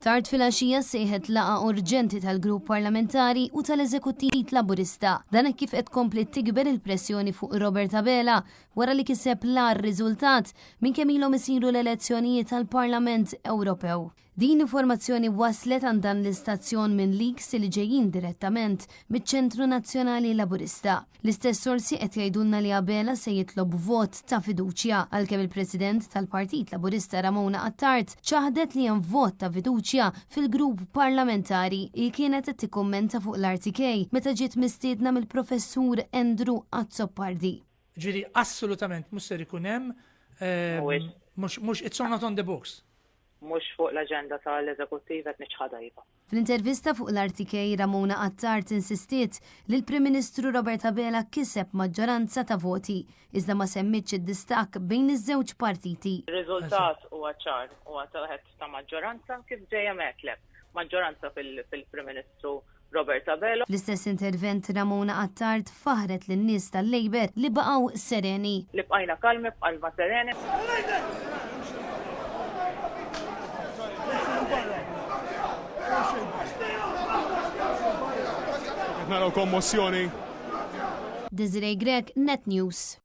Tard filgħaxija sejħet laqa urġenti tal-grupp parlamentari u tal-eżekuttiv Laburista. Dan kif qed kompli tikber il-pressjoni fuq Robert Abela wara li kiseb l-ar riżultat minn kemm ilhom isiru l-elezzjonijiet tal-Parlament Ewropew. Din informazzjoni waslet għand dan l-istazzjon minn leaks li ġejjin direttament miċ-Ċentru Nazzjonali Laburista. L-istess sorsi qed jgħidulna li Abela se jitlob vot ta' fiduċja għalkemm il-President tal-Partit Laburista Ramona Attard ċaħdet li hemm vot ta' fiduċja fil-grupp parlamentari i kienet qed tikkummenta fuq l-RTK meta ġiet mistiedna mill-professur Andrew Azzopardi. Ġiri assolutament mhux ser ikun hemm mhux it's not on the books. Mhux fuq l-aġenda tal-eżekuttiv qed niċħadajba. Fl-intervista fuq l-RTK Ramona Attard insistiet li l-Prim Ministru Robert Abela kiseb maġġoranza ta' voti, iżda ma semmitx id-distakk bejn iż-żewġ partiti. Ir-riżultat huwa ċar huwa ta' maġġoranza kif dejjem hekk maġġoranza fil-Prim Ministru Robert Abela. Fl-istess intervent Ramona Attard faħret lin-nies tal-Labor li baqgħu sereni. Li bqajna kalmi b'qalba sereni. Naraw kommozzjoni. Desiree Grek, Net News.